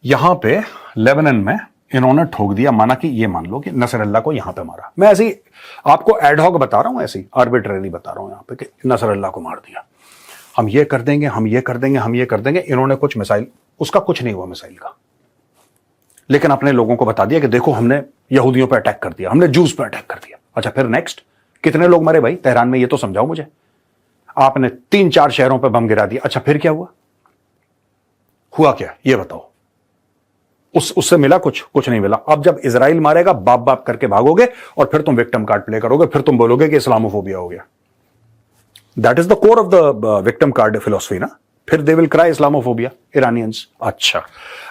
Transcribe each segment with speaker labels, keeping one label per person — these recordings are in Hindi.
Speaker 1: यहां पे लेबनान में इन्होंने ठोक दिया, माना कि ये मान लो कि नसरल्ला को यहां पे मारा। मैं ऐसे ही आपको एडहॉक बता रहा हूं, ऐसे ही आर्बिट्रेरी बता रहा हूं यहां पे कि नसरल्ला को मार दिया, हम ये कर देंगे, हम ये कर देंगे, हम ये कर देंगे। इन्होंने कुछ मिसाइल, उसका कुछ नहीं हुआ मिसाइल का, लेकिन अपने लोगों को बता दिया कि देखो हमने यहूदियों पर अटैक कर दिया, हमने जूस पर अटैक कर दिया। अच्छा फिर नेक्स्ट कितने लोग मरे भाई तेहरान में, ये तो समझाओ मुझे। आपने 3-4 शहरों पर बम गिरा दिया। अच्छा फिर क्या हुआ, हुआ क्या ये बताओ। उससे मिला कुछ नहीं मिला। अब जब इजराइल मारेगा बाप बाप करके भागोगे और फिर तुम विक्टिम कार्ड प्ले करोगे, फिर तुम बोलोगे कि इस्लामोफोबिया हो गया। That is the core of the victim card philosophy ना। फिर they will cry Islamophobia Iranians. अच्छा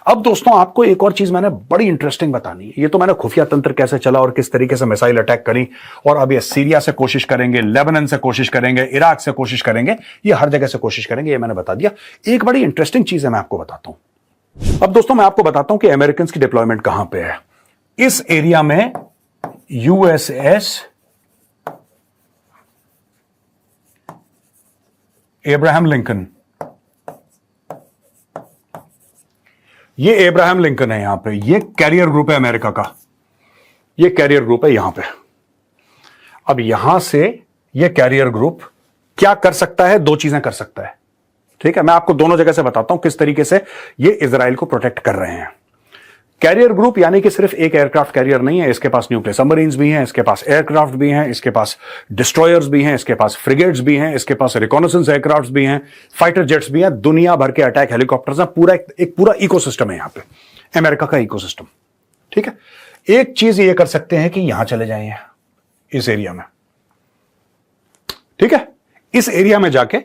Speaker 1: अब दोस्तों आपको एक और चीज मैंने बड़ी इंटरेस्टिंग बतानी है। ये तो मैंने खुफिया तंत्र कैसे चला और किस तरीके से मिसाइल अटैक करी, और अब ये सीरिया से कोशिश करेंगे, लेबनान से कोशिश करेंगे, इराक से कोशिश करेंगे, ये हर जगह से कोशिश करेंगे, ये मैंने बता दिया। एक बड़ी इंटरेस्टिंग चीज है, मैं आपको बताता हूं। अब दोस्तों मैं आपको बताता हूं कि अमेरिकन की डिप्लॉयमेंट कहां पे है। इस एरिया में यूएसएस एब्राहम लिंकन, ये एब्राहम लिंकन है यहां पे, ये कैरियर ग्रुप है अमेरिका का, ये कैरियर ग्रुप है यहां पे। अब यहां से ये कैरियर ग्रुप क्या कर सकता है, दो चीजें कर सकता है, ठीक है। मैं आपको दोनों जगह से बताता हूं किस तरीके से ये इजराइल को प्रोटेक्ट कर रहे हैं। कैरियर ग्रुप यानी कि सिर्फ एक एयरक्राफ्ट कैरियर नहीं है, इसके पास न्यूक्लियर सबमरीन्स भी हैं, इसके पास एयरक्राफ्ट भी हैं, इसके पास डिस्ट्रॉयर्स भी हैं, इसके पास फ्रिगेट्स भी हैं, इसके पास रिकॉनेसेंस एयरक्राफ्ट भी हैं, फाइटर जेट्स भी हैं, दुनिया भर के अटैक हेलीकॉप्टर्स हैं, पूरा एक पूरा इकोसिस्टम है यहां पे, अमेरिका का इकोसिस्टम, ठीक है। एक चीज ये कर सकते हैं कि यहां चले जाएं इस एरिया में, ठीक है, इस एरिया में जाके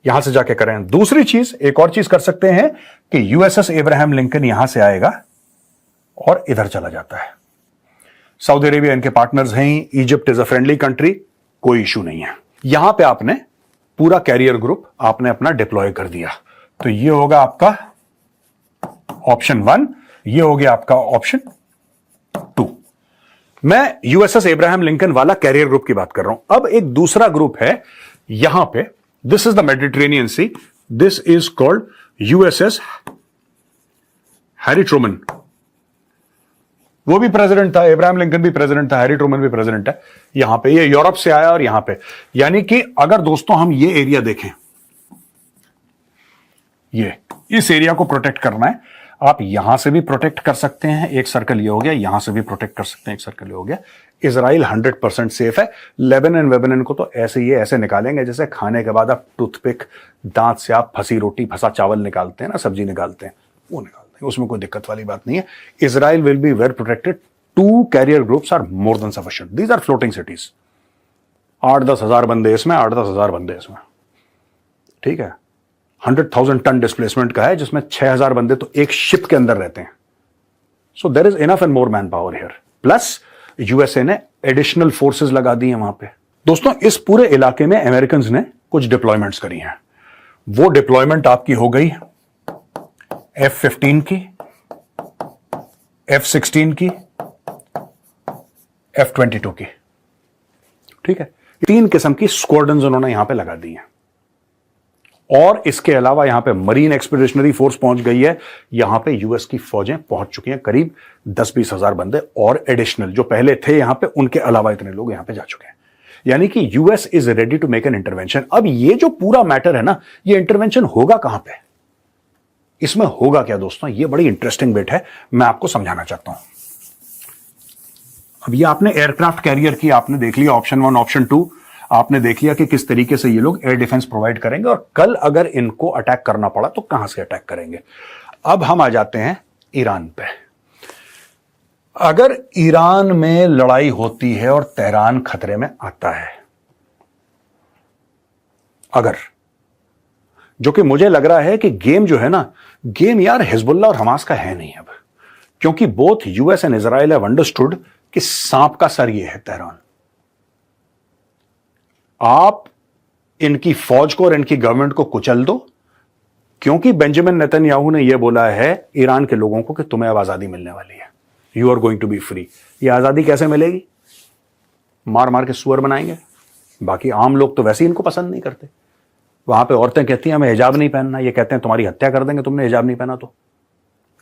Speaker 1: यहां से जाके करें। दूसरी चीज, एक और चीज कर सकते हैं कि यूएसएस एब्राहम लिंकन यहां से आएगा और इधर चला जाता है। सऊदी अरेबिया इनके पार्टनर्स हैं, Egypt is a friendly country, कोई इशू नहीं है। यहां पे आपने पूरा कैरियर ग्रुप आपने अपना डिप्लॉय कर दिया, तो ये होगा आपका ऑप्शन 1, ये हो गया आपका ऑप्शन 2। मैं यूएसएस एब्राहम लिंकन वाला कैरियर ग्रुप की बात कर रहा हूं। अब एक दूसरा ग्रुप है यहां पे, this is the Mediterranean sea, this is called USS Harry Truman. वो भी प्रेसिडेंट था, एब्राहम लिंकन भी प्रेसिडेंट था, हैरी ट्रूमन भी प्रेसिडेंट है। यहां पे ये यूरोप से आया और यहां पे, यानी कि अगर दोस्तों हम ये एरिया देखें, ये इस एरिया को प्रोटेक्ट करना है, आप यहां से भी प्रोटेक्ट कर सकते हैं, एक सर्कल ये हो गया, यहां से भी प्रोटेक्ट कर सकते हैं, एक सर्कल ये हो गया। इजराइल 100% सेफ है। लेबनान को तो ऐसे ही ऐसे निकालेंगे जैसे खाने के बाद आप टूथपिक दांत से आप फंसी रोटी फंसा चावल निकालते हैं ना, सब्जी निकालते हैं, वो निकालते हैं, उसमें कोई दिक्कत वाली बात नहीं है। Israel will be well protected. 2 carrier groups are more than sufficient. These are floating cities. 8-10 हजार बंदे इसमें, 8-10 हजार बंदे इसमें, ठीक है। 100,000 टन डिस्प्लेसमेंट का है, जिसमें 6,000 बंदे तो एक शिप के अंदर रहते हैं। So there is enough and more man power here. Plus USA ने एडिशनल फोर्सेस लगा दी हैं वहां पे। दोस्तों इस पूरे इलाके में अमेरिकन ने कुछ डिप्लॉयमेंट्स करी हैं। वो डिप्लॉयमेंट आपकी हो गई F-15 की, F-16 की, F-22 की, ठीक है। 3 किस्म की स्क्वाड्रन्स उन्होंने यहां पे लगा दी हैं। और इसके अलावा यहां पे मरीन एक्सपीडिशनरी फोर्स पहुंच गई है। यहां पे यूएस की फौजें पहुंच चुकी हैं, करीब 10-20 हजार बंदे और एडिशनल जो पहले थे यहां पे, उनके अलावा इतने लोग यहां पे जा चुके हैं। यानी कि US is ready to make an intervention. अब ये जो पूरा मैटर है ना, ये इंटरवेंशन होगा कहां पे, इसमें होगा क्या दोस्तों, ये बड़ी इंटरेस्टिंग बिट है, मैं आपको समझाना चाहता हूं। अब ये आपने एयरक्राफ्ट कैरियर की आपने देख लिया, ऑप्शन 1 ऑप्शन 2 आपने देख लिया कि किस तरीके से ये लोग एयर डिफेंस प्रोवाइड करेंगे, और कल अगर इनको अटैक करना पड़ा तो कहां से अटैक करेंगे। अब हम आ जाते हैं ईरान पे। अगर ईरान में लड़ाई होती है और तेहरान खतरे में आता है, अगर, जो कि मुझे लग रहा है कि गेम जो है ना, गेम यार हिजबुल्लाह और हमास का है नहीं अब, क्योंकि both US and Israel have understood कि सांप का सर ये है तेहरान। आप इनकी फौज को और इनकी गवर्नमेंट को कुचल दो, क्योंकि बेंजामिन नेतन्याहू ने यह बोला है ईरान के लोगों को कि तुम्हें अब आजादी मिलने वाली है, you are going to be free. यह आजादी कैसे मिलेगी, मार मार के सुअर बनाएंगे। बाकी आम लोग तो वैसे ही इनको पसंद नहीं करते। वहां पे औरतें कहती हैं हमें हिजाब नहीं पहनना, ये कहते हैं तुम्हारी हत्या कर देंगे तुमने हिजाब नहीं पहना तो।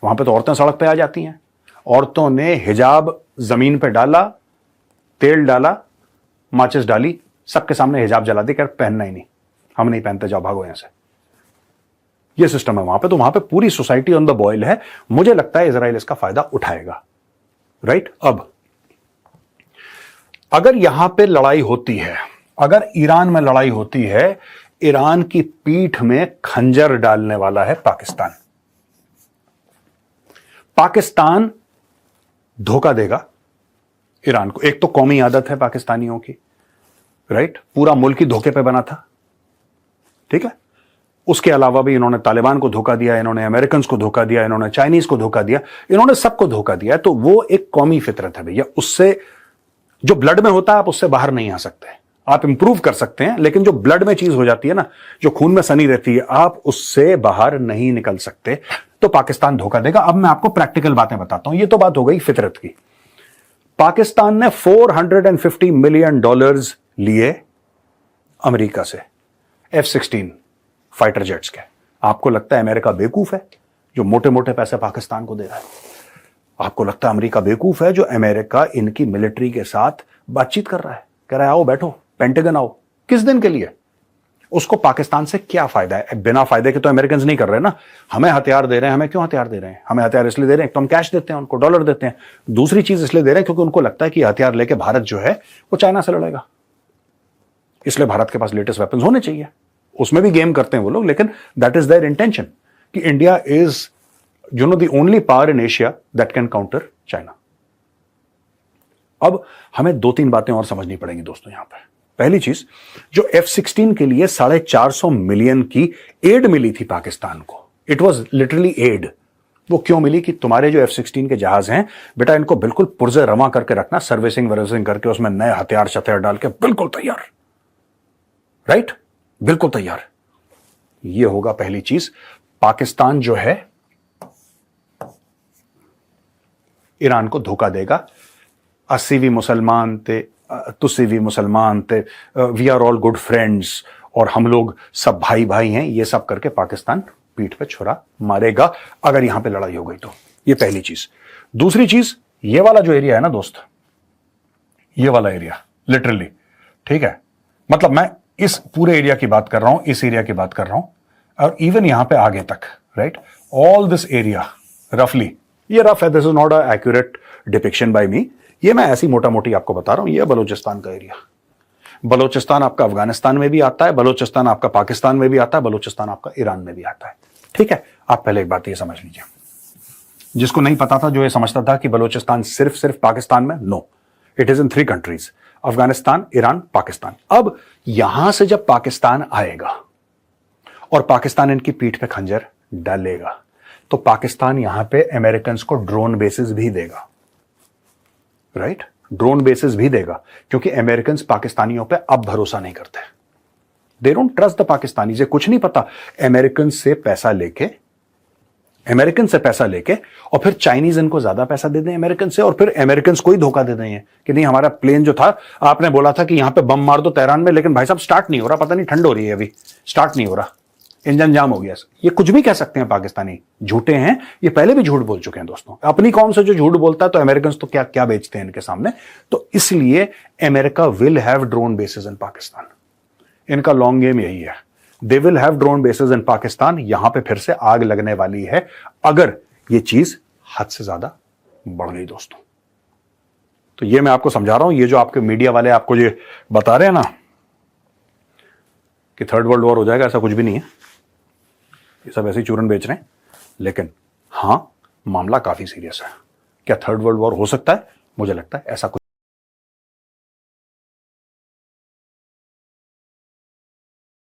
Speaker 1: वहां पे तो औरतें सड़क पे आ जाती हैं। औरतों ने हिजाब जमीन पे डाला, तेल डाला, माचिस डाली, सबके सामने हिजाब जला दी, कर पहनना ही नहीं, हम नहीं पहनते, जाओ भागो यहां से। ये सिस्टम है वहां पे। तो वहां पे पूरी सोसाइटी ऑन द बॉयल है। मुझे लगता है इजराइल इसका फायदा उठाएगा, राइट। अब अगर यहां पे लड़ाई होती है, अगर ईरान में लड़ाई होती है, ईरान की पीठ में खंजर डालने वाला है पाकिस्तान। पाकिस्तान धोखा देगा ईरान को। एक तो कौमी आदत है पाकिस्तानियों की, राइट, पूरा मुल्क ही धोखे पे बना था, ठीक है। उसके अलावा भी इन्होंने तालिबान को धोखा दिया, इन्होंने अमेरिकन को धोखा दिया, इन्होंने चाइनीज को धोखा दिया, इन्होंने सबको धोखा दिया। तो वो एक कौमी फितरत है भैया, उससे जो ब्लड में होता है आप उससे बाहर नहीं आ सकते। आप इंप्रूव कर सकते हैं, लेकिन जो ब्लड में चीज हो जाती है ना, जो खून में सनी रहती है, आप उससे बाहर नहीं निकल सकते। तो पाकिस्तान धोखा देगा। अब मैं आपको प्रैक्टिकल बातें बताता हूं। ये तो बात हो गई फितरत की। पाकिस्तान ने $450 मिलियन लिए अमेरिका से F-16 फाइटर जेट्स के। आपको लगता है अमेरिका बेवकूफ है जो मोटे मोटे पैसे पाकिस्तान को दे रहा है? आपको लगता है अमेरिका बेवकूफ है जो अमेरिका इनकी मिलिट्री के साथ बातचीत कर रहा है, कह रहा है आओ बैठो, पेंटागन आओ? किस दिन के लिए? उसको पाकिस्तान से क्या फायदा है? बिना फायदे के तो अमेरिकन नहीं कर रहे ना। हमें हथियार दे रहे हैं। हमें क्यों हथियार दे रहे हैं? हमें हथियार इसलिए दे रहे हैं तो हम कैश देते हैं उनको, डॉलर देते हैं। दूसरी चीज इसलिए दे रहे हैं क्योंकि उनको लगता है कि हथियार लेके भारत जो है वो चाइना से लड़ेगा, इसलिए भारत के पास लेटेस्ट वेपन्स होने चाहिए। उसमें भी गेम करते हैं वो लोग, लेकिन दैट इज देयर इंटेंशन कि India is the only power in Asia that can counter China. अब हमें 2-3 बातें और समझनी पड़ेंगी दोस्तों यहां पर। पहली चीज, जो F-16 के लिए 450 मिलियन की एड मिली थी पाकिस्तान को, इट वॉज लिटरली एड। वो क्यों मिली? कि तुम्हारे जो F-16 के जहाज हैं बेटा, इनको बिल्कुल पुर्जे रमा करके रखना, सर्विसिंग वर्विसिंग करके उसमें नए हथियार शथियार डाल के बिल्कुल तैयार, राइट, बिल्कुल तैयार। ये होगा पहली चीज। पाकिस्तान जो है ईरान को धोखा देगा। 80 भी मुसलमान थे, तुसी भी मुसलमान थे, we are all good friends, और हम लोग सब भाई भाई हैं, ये सब करके पाकिस्तान पीठ पे छुरा मारेगा अगर यहां पे लड़ाई हो गई तो। ये पहली चीज। दूसरी चीज, ये वाला जो एरिया है ना दोस्त, ये वाला एरिया लिटरली, ठीक है, मतलब मैं इस पूरे एरिया की बात कर रहा हूं, इस एरिया की बात कर रहा हूं, और इवन यहां पे आगे तक, राइट, ऑल दिस एरिया रफली, ये रफ है, this is not a accurate depiction by me, ये मैं ऐसी मोटा मोटी आपको बता रहा हूं। ये बलूचिस्तान का एरिया, बलूचिस्तान आपका अफगानिस्तान में भी आता है, बलूचिस्तान आपका पाकिस्तान में भी आता है, बलूचिस्तान आपका ईरान में भी आता है, ठीक है। आप पहले एक बात ये समझ लीजिए, जिसको नहीं पता था, जो ये समझता था कि बलूचिस्तान सिर्फ पाकिस्तान में, no, it is in 3 countries, Afghanistan, Iran, Pakistan. अब यहां से जब पाकिस्तान आएगा और पाकिस्तान इनकी पीठ पे खंजर डालेगा, तो पाकिस्तान यहां पे अमेरिकन को ड्रोन बेसिस भी देगा, राइट, ड्रोन बेसिस भी देगा, क्योंकि अमेरिकन पाकिस्तानियों पे अब भरोसा नहीं करते। They don't trust the Pakistani. से कुछ नहीं पता, अमेरिकन से पैसा लेके और फिर चाइनीज इनको ज्यादा पैसा दे दें अमेरिकन से, और फिर अमेरिकन को ही धोखा दे दें कि नहीं हमारा प्लेन जो था, आपने बोला था कि यहां पे बम मार दो तेहरान में, लेकिन भाई साहब स्टार्ट नहीं हो रहा, पता नहीं ठंड हो रही है अभी, स्टार्ट नहीं हो रहा, इंजन जाम हो गया। ये कुछ भी कह सकते हैं पाकिस्तानी, झूठे हैं, ये पहले भी झूठ बोल चुके हैं दोस्तों। अपनी कौम से जो झूठ बोलता है तो अमेरिकन तो क्या क्या बेचते हैं इनके सामने। तो इसलिए America will have drone bases in Pakistan. इनका लॉन्ग गेम यही है, they will have drone bases in Pakistan. यहां पे फिर से आग लगने वाली है अगर ये चीज हद से ज्यादा बढ़ गई दोस्तों। तो ये मैं आपको समझा रहा हूं, ये जो आपके मीडिया वाले आपको ये बता रहे हैं ना कि 3rd वर्ल्ड वॉर हो जाएगा, ऐसा कुछ भी नहीं है, ये सब ऐसे ही चूरन बेच रहे हैं। लेकिन हां, मामला काफी सीरियस है। क्या 3rd वर्ल्ड वॉर हो सकता है? मुझे लगता है ऐसा कुछ